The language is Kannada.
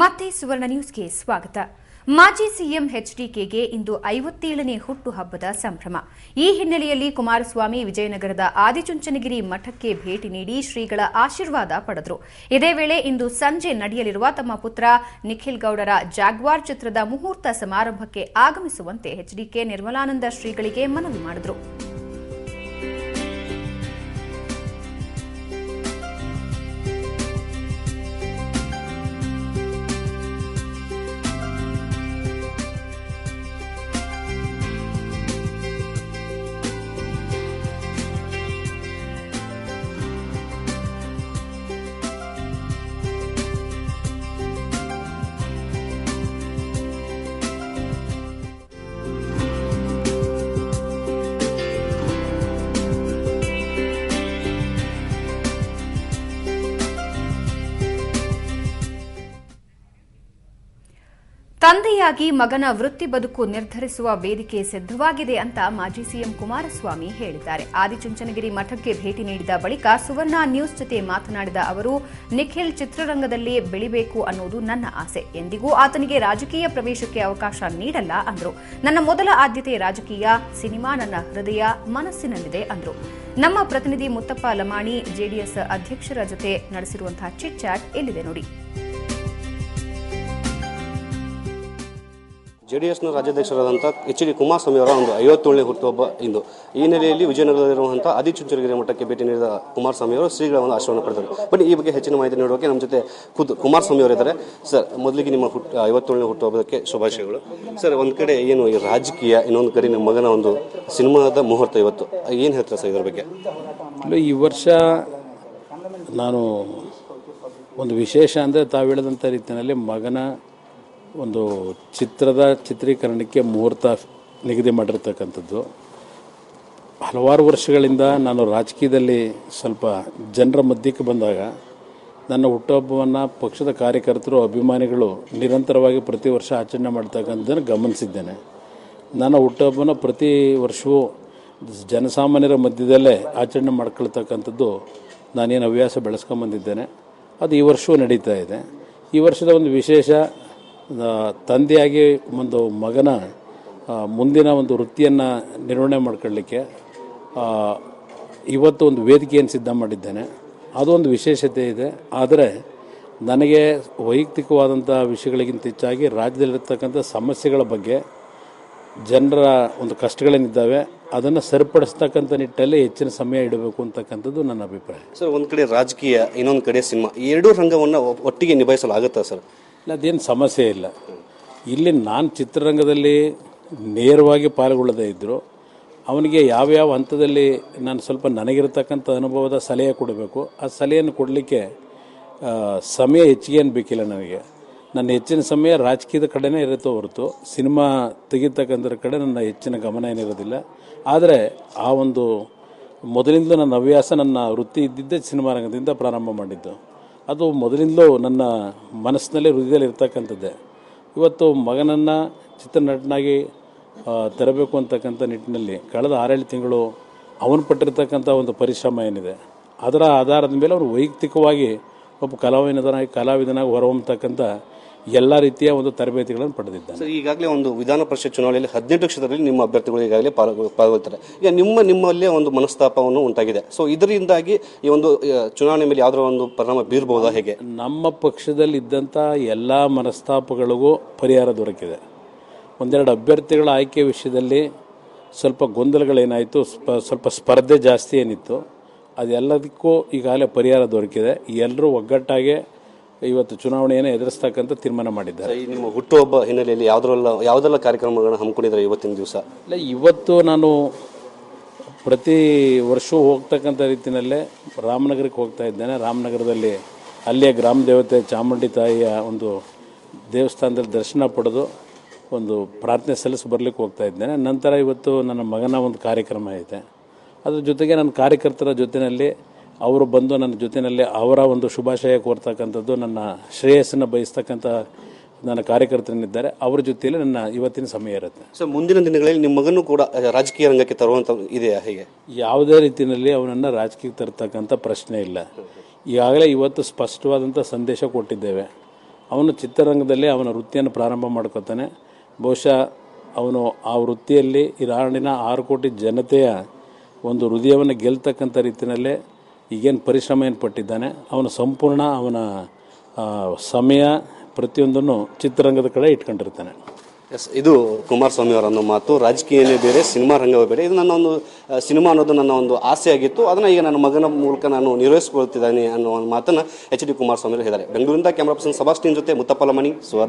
ಮತ್ತೆ ಸುವರ್ಣ ನ್ಯೂಸ್ಗೆ ಸ್ವಾಗತ. ಮಾಜಿ ಸಿಎಂ ಎಚ್ಡಿಕೆಗೆ ಇಂದು 57ನೇ ಹುಟ್ಟುಹಬ್ಬದ ಸಂಭ್ರಮ. ಈ ಹಿನ್ನೆಲೆಯಲ್ಲಿ ಕುಮಾರಸ್ವಾಮಿ ವಿಜಯನಗರದ ಆದಿಚುಂಚನಗಿರಿ ಮಠಕ್ಕೆ ಭೇಟಿ ನೀಡಿ ಶ್ರೀಗಳ ಆಶೀರ್ವಾದ ಪಡೆದರು. ಇದೇ ವೇಳೆ ಇಂದು ಸಂಜೆ ನಡೆಯಲಿರುವ ತಮ್ಮ ಪುತ್ರ ನಿಖಿಲ್ ಗೌಡರ ಜಾಗ್ವಾರ್ ಚಿತ್ರದ ಮುಹೂರ್ತ ಸಮಾರಂಭಕ್ಕೆ ಆಗಮಿಸುವಂತೆ ಎಚ್ಡಿಕೆ ನಿರ್ಮಲಾನಂದ ಶ್ರೀಗಳಿಗೆ ಮನವಿ ಮಾಡಿದರು. ತಂದೆಯಾಗಿ ಮಗನ ವೃತ್ತಿ ಬದುಕು ನಿರ್ಧರಿಸುವ ವೇದಿಕೆ ಸಿದ್ದವಾಗಿದೆ ಅಂತ ಮಾಜಿ ಸಿಎಂ ಕುಮಾರಸ್ವಾಮಿ ಹೇಳಿದ್ದಾರೆ. ಆದಿಚುಂಚನಗಿರಿ ಮಠಕ್ಕೆ ಭೇಟಿ ನೀಡಿದ ಬಳಿಕ ಸುವರ್ಣ ನ್ಯೂಸ್ ಜೊತೆ ಮಾತನಾಡಿದ ಅವರು, ನಿಖಿಲ್ ಚಿತ್ರರಂಗದಲ್ಲಿ ಬೆಳಿಬೇಕು ಅನ್ನೋದು ನನ್ನ ಆಸೆ. ಎಂದಿಗೂ ಆತನಿಗೆ ರಾಜಕೀಯ ಪ್ರವೇಶಕ್ಕೆ ಅವಕಾಶ ನೀಡಲ್ಲ ಅಂದರು. ನನ್ನ ಮೊದಲ ಆದ್ಯತೆ ರಾಜಕೀಯ, ಸಿನಿಮಾ ನನ್ನ ಹೃದಯ ಮನಸ್ಸಿನಲ್ಲಿದೆ ಅಂದರು. ನಮ್ಮ ಪ್ರತಿನಿಧಿ ಮುತ್ತಪ್ಪ ಲಮಾಣಿ ಜೆಡಿಎಸ್ ಅಧ್ಯಕ್ಷರ ಜೊತೆ ನಡೆಸಿರುವಂತಹ ಚಿಟ್ ಚಾಟ್ ಇಲ್ಲಿದೆ ನೋಡಿ. ಜೆಡಿಎಸ್ನ ರಾಜ್ಯಾಧ್ಯಕ್ಷರಾದಂಥ ಎಚ್.ಡಿ. ಕುಮಾರಸ್ವಾಮಿ ಅವರ ಒಂದು 57ನೇ ಹುಟ್ಟುಹಬ್ಬ ಇಂದು. ಈ ನೆಲೆಯಲ್ಲಿ ವಿಜಯನಗರದಲ್ಲಿರುವಂಥ ಆದಿಚುಂಚನಗಿರಿ ಮಠಕ್ಕೆ ಭೇಟಿ ನೀಡಿದ ಕುಮಾರಸ್ವಾಮಿ ಅವರು ಶ್ರೀಗಳ ಒಂದು ಆಶೀರ್ವಾದ ಪಡೆದರು. ಬಟ್ ಈ ಬಗ್ಗೆ ಹೆಚ್ಚಿನ ಮಾಹಿತಿ ನೀಡೋಕೆ ನಮ್ಮ ಜೊತೆ ಖುದ್ದು ಕುಮಾರಸ್ವಾಮಿ ಅವರಿದ್ದಾರೆ. ಸರ್, ಮೊದಲಿಗೆ ನಿಮ್ಮ 57ನೇ ಹುಟ್ಟುಹಬ್ಬಕ್ಕೆ ಶುಭಾಶಯಗಳು. ಸರ್, ಒಂದು ಕಡೆ ಏನು ಈ ರಾಜಕೀಯ, ಇನ್ನೊಂದು ಕಡೆ ನಿಮ್ಮ ಮಗನ ಒಂದು ಸಿನಿಮಾದ ಮುಹೂರ್ತ ಇವತ್ತು, ಏನು ಹೇಳ್ತಾರೆ ಸರ್ ಇದ್ರ ಬಗ್ಗೆ? ಈ ವರ್ಷ ನಾನು ಒಂದು ವಿಶೇಷ ಅಂದರೆ ತಾವು ಹೇಳಿದಂಥ ರೀತಿಯಲ್ಲಿ ಮಗನ ಒಂದು ಚಿತ್ರದ ಚಿತ್ರೀಕರಣಕ್ಕೆ ಮುಹೂರ್ತ ನಿಗದಿ ಮಾಡಿರ್ತಕ್ಕಂಥದ್ದು. ಹಲವಾರು ವರ್ಷಗಳಿಂದ ನಾನು ರಾಜಕೀಯದಲ್ಲಿ ಸ್ವಲ್ಪ ಜನರ ಮಧ್ಯಕ್ಕೆ ಬಂದಾಗ ನನ್ನ ಹುಟ್ಟುಹಬ್ಬವನ್ನು ಪಕ್ಷದ ಕಾರ್ಯಕರ್ತರು, ಅಭಿಮಾನಿಗಳು ನಿರಂತರವಾಗಿ ಪ್ರತಿ ವರ್ಷ ಆಚರಣೆ ಮಾಡ್ತಕ್ಕಂಥದ್ದನ್ನು ಗಮನಿಸಿದ್ದೇನೆ. ನನ್ನ ಹುಟ್ಟುಹಬ್ಬನ ಪ್ರತಿ ವರ್ಷವೂ ಜನಸಾಮಾನ್ಯರ ಮಧ್ಯದಲ್ಲೇ ಆಚರಣೆ ಮಾಡ್ಕೊಳ್ತಕ್ಕಂಥದ್ದು ನಾನೇನು ಹವ್ಯಾಸ ಬೆಳೆಸ್ಕೊಂಬಂದಿದ್ದೇನೆ. ಅದು ಈ ವರ್ಷವೂ ನಡೀತಾ ಇದೆ. ಈ ವರ್ಷದ ಒಂದು ವಿಶೇಷ, ತಂದೆಯಾಗಿ ಒಂದು ಮಗನ ಮುಂದಿನ ಒಂದು ವೃತ್ತಿಯನ್ನು ನಿರ್ವಹಣೆ ಮಾಡ್ಕೊಳ್ಳಿಕ್ಕೆ ಇವತ್ತು ಒಂದು ವೇದಿಕೆಯನ್ನು ಸಿದ್ಧ ಮಾಡಿದ್ದೇನೆ. ಅದೊಂದು ವಿಶೇಷತೆ ಇದೆ. ಆದರೆ ನನಗೆ ವೈಯಕ್ತಿಕವಾದಂಥ ವಿಷಯಗಳಿಗಿಂತ ಹೆಚ್ಚಾಗಿ ರಾಜ್ಯದಲ್ಲಿರ್ತಕ್ಕಂಥ ಸಮಸ್ಯೆಗಳ ಬಗ್ಗೆ, ಜನರ ಒಂದು ಕಷ್ಟಗಳೇನಿದ್ದಾವೆ ಅದನ್ನು ಸರಿಪಡಿಸ್ತಕ್ಕಂಥ ನಿಟ್ಟಲ್ಲಿ ಹೆಚ್ಚಿನ ಸಮಯ ಇಡಬೇಕು ಅಂತಕ್ಕಂಥದ್ದು ನನ್ನ ಅಭಿಪ್ರಾಯ. ಸರ್, ಒಂದು ಕಡೆ ರಾಜಕೀಯ, ಇನ್ನೊಂದು ಕಡೆ ಸಿನಿಮಾ, ಈ ಎರಡೂ ರಂಗವನ್ನು ಒಟ್ಟಿಗೆ ನಿಭಾಯಿಸಲಾಗುತ್ತಾ ಸರ್? ಅದೇನು ಸಮಸ್ಯೆ ಇಲ್ಲ. ಇಲ್ಲಿ ನಾನು ಚಿತ್ರರಂಗದಲ್ಲಿ ನೇರವಾಗಿ ಪಾಲ್ಗೊಳ್ಳದೇ ಇದ್ದರು ಅವನಿಗೆ ಯಾವ್ಯಾವ ಹಂತದಲ್ಲಿ ನಾನು ಸ್ವಲ್ಪ ನನಗಿರತಕ್ಕಂಥ ಅನುಭವದ ಸಲಹೆ ಕೊಡಬೇಕು, ಆ ಸಲಹೆಯನ್ನು ಕೊಡಲಿಕ್ಕೆ ಸಮಯ ಹೆಚ್ಚಿಗೆ ಏನು ಬೇಕಿಲ್ಲ. ನನಗೆ ನನ್ನ ಹೆಚ್ಚಿನ ಸಮಯ ರಾಜಕೀಯದ ಕಡೆನೇ ಇರುತ್ತೋ ಹೊರತು ಸಿನಿಮಾ ತೆಗಿತಕ್ಕಂಥರ ಕಡೆ ನನ್ನ ಹೆಚ್ಚಿನ ಗಮನ ಏನಿರೋದಿಲ್ಲ. ಆದರೆ ಆ ಒಂದು ಮೊದಲಿಂದಲೂ ನನ್ನ ಹವ್ಯಾಸ, ನನ್ನ ವೃತ್ತಿ ಇದ್ದಿದ್ದೇ ಸಿನಿಮಾ ರಂಗದಿಂದ ಪ್ರಾರಂಭ ಮಾಡಿದ್ದು. ಅದು ಮೊದಲಿಂದಲೂ ನನ್ನ ಮನಸ್ಸಿನಲ್ಲಿ, ಹೃದಯದಲ್ಲಿ ಇರ್ತಕ್ಕಂಥದ್ದೇ. ಇವತ್ತು ಮಗನನ್ನು ಚಿತ್ರನಟನಾಗಿ ತರಬೇಕು ಅಂತಕ್ಕಂಥ ನಿಟ್ಟಿನಲ್ಲಿ ಕಳೆದ 6-7 ತಿಂಗಳು ಅವನು ಪಟ್ಟಿರ್ತಕ್ಕಂಥ ಒಂದು ಪರಿಶ್ರಮ ಏನಿದೆ, ಅದರ ಆಧಾರದ ಮೇಲೆ ಅವನು ವೈಯಕ್ತಿಕವಾಗಿ ಒಬ್ಬ ಕಲಾವಿದನಾಗಿ ಹೊರಹೊಮ್ಮತಕ್ಕಂಥ ಎಲ್ಲ ರೀತಿಯ ಒಂದು ತರಬೇತಿಗಳನ್ನು ಪಡೆದಿದ್ದಾನೆ. ಸರ್, ಈಗಾಗಲೇ ಒಂದು ವಿಧಾನ ಪರಿಷತ್ ಚುನಾವಣೆಯಲ್ಲಿ 18 ಕ್ಷೇತ್ರದಲ್ಲಿ ನಿಮ್ಮ ಅಭ್ಯರ್ಥಿಗಳು ಈಗಾಗಲೇ ಪಾಲ್ಗೊಳ್ತಾರೆ. ಈಗ ನಿಮ್ಮಲ್ಲೇ ಒಂದು ಮನಸ್ತಾಪವನ್ನು ಉಂಟಾಗಿದೆ. ಸೊ ಇದರಿಂದಾಗಿ ಈ ಒಂದು ಚುನಾವಣೆ ಮೇಲೆ ಯಾವುದರ ಒಂದು ಪರಿಣಾಮ ಬೀರಬಹುದಾ, ಹೇಗೆ? ನಮ್ಮ ಪಕ್ಷದಲ್ಲಿ ಇದ್ದಂಥ ಎಲ್ಲ ಮನಸ್ತಾಪಗಳಿಗೂ ಪರಿಹಾರ ದೊರಕಿದೆ. ಒಂದೆರಡು ಅಭ್ಯರ್ಥಿಗಳ ಆಯ್ಕೆ ವಿಷಯದಲ್ಲಿ ಸ್ವಲ್ಪ ಗೊಂದಲಗಳೇನಾಯಿತು, ಸ್ವಲ್ಪ ಸ್ಪರ್ಧೆ ಜಾಸ್ತಿ ಏನಿತ್ತು, ಅದೆಲ್ಲದಕ್ಕೂ ಈಗಾಗಲೇ ಪರಿಹಾರ ದೊರಕಿದೆ. ಎಲ್ಲರೂ ಒಗ್ಗಟ್ಟಾಗಿ ಇವತ್ತು ಚುನಾವಣೆಯನ್ನು ಎದುರಿಸ್ತಕ್ಕಂಥ ತೀರ್ಮಾನ ಮಾಡಿದ್ದಾರೆ. ನಿಮ್ಮ ಹುಟ್ಟುಹಬ್ಬ ಹಿನ್ನೆಲೆಯಲ್ಲಿ ಯಾವುದೆಲ್ಲ ಕಾರ್ಯಕ್ರಮಗಳನ್ನು ಹಮ್ಮಿಕೊಂಡಿದ್ದಾರೆ ಇವತ್ತಿನ ದಿವಸ? ಇಲ್ಲ, ಇವತ್ತು ನಾನು ಪ್ರತಿ ವರ್ಷವೂ ಹೋಗ್ತಕ್ಕಂಥ ರೀತಿಯಲ್ಲೇ ರಾಮನಗರಕ್ಕೆ ಹೋಗ್ತಾ ಇದ್ದೇನೆ. ರಾಮನಗರದಲ್ಲಿ ಅಲ್ಲಿಯ ಗ್ರಾಮ ದೇವತೆ ಚಾಮುಂಡಿ ತಾಯಿಯ ಒಂದು ದೇವಸ್ಥಾನದಲ್ಲಿ ದರ್ಶನ ಪಡೆದು ಒಂದು ಪ್ರಾರ್ಥನೆ ಸಲ್ಲಿಸಿ ಬರಲಿಕ್ಕೆ ಹೋಗ್ತಾ ಇದ್ದೇನೆ. ನಂತರ ಇವತ್ತು ನನ್ನ ಮಗನ ಒಂದು ಕಾರ್ಯಕ್ರಮ ಇದೆ. ಅದ್ರ ಜೊತೆಗೆ ನನ್ನ ಕಾರ್ಯಕರ್ತರ ಜೊತೆಯಲ್ಲಿ ಅವರು ಬಂದು ನನ್ನ ಜೊತೆಯಲ್ಲಿ ಅವರ ಒಂದು ಶುಭಾಶಯ ಕೋರ್ತಕ್ಕಂಥದ್ದು, ನನ್ನ ಶ್ರೇಯಸ್ಸನ್ನು ಬಯಸ್ತಕ್ಕಂಥ ನನ್ನ ಕಾರ್ಯಕರ್ತರಿದ್ದಾರೆ, ಅವರ ಜೊತೆಯಲ್ಲಿ ನನ್ನ ಇವತ್ತಿನ ಸಮಯ ಇರುತ್ತೆ. ಸೊ ಮುಂದಿನ ದಿನಗಳಲ್ಲಿ ನಿಮ್ಮ ಮಗನೂ ಕೂಡ ರಾಜಕೀಯ ರಂಗಕ್ಕೆ ತರುವಂಥ ಇದೆಯಾ, ಹೇಗೆ? ಯಾವುದೇ ರೀತಿಯಲ್ಲಿ ಅವನನ್ನು ರಾಜಕೀಯಕ್ಕೆ ತರ್ತಕ್ಕಂಥ ಪ್ರಶ್ನೆ ಇಲ್ಲ. ಈಗಾಗಲೇ ಇವತ್ತು ಸ್ಪಷ್ಟವಾದಂಥ ಸಂದೇಶ ಕೊಟ್ಟಿದ್ದೇವೆ. ಅವನು ಚಿತ್ರರಂಗದಲ್ಲಿ ಅವನ ವೃತ್ತಿಯನ್ನು ಪ್ರಾರಂಭ ಮಾಡ್ಕೊತಾನೆ. ಬಹುಶಃ ಅವನು ಆ ವೃತ್ತಿಯಲ್ಲಿ ಈ ನಾಡಿನ 6 ಕೋಟಿ ಜನತೆಯ ಒಂದು ಹೃದಯವನ್ನು ಗೆಲ್ತಕ್ಕಂಥ ರೀತಿಯಲ್ಲೇ ಈಗೇನು ಪರಿಶ್ರಮ ಏನು ಪಟ್ಟಿದ್ದಾನೆ, ಅವನು ಸಂಪೂರ್ಣ ಅವನ ಸಮಯ ಪ್ರತಿಯೊಂದನ್ನು ಚಿತ್ರರಂಗದ ಕಡೆ ಇಟ್ಕೊಂಡಿರ್ತಾನೆ. ಎಸ್, ಇದು ಕುಮಾರಸ್ವಾಮಿ ಅವರ ಒಂದು ಮಾತು. ರಾಜಕೀಯನೇ ಬೇರೆ, ಸಿನಿಮಾ ರಂಗವೇ ಬೇರೆ. ಇದು ನನ್ನ ಒಂದು ಸಿನಿಮಾ ಅನ್ನೋದು ನನ್ನ ಒಂದು ಆಸೆ ಆಗಿತ್ತು, ಅದನ್ನು ಈಗ ನನ್ನ ಮಗನ ಮೂಲಕ ನಾನು ನಿರ್ವಹಿಸಿಕೊಳ್ತಿದ್ದಾನೆ ಅನ್ನೋ ಒಂದು ಮಾತನ್ನು ಎಚ್ ಡಿ ಕುಮಾರಸ್ವಾಮಿ ಅವರು ಹೇಳಿದ್ದಾರೆ. ಬೆಂಗಳೂರಿಂದ ಕ್ಯಾಮರಾ ಪರ್ಸನ್ ಸಬಾಸ್ಟಿನ್ ಜೊತೆ ಮುತ್ತಪ್ಪ ಲಮಣಿ, ಸುವರ್ಣ.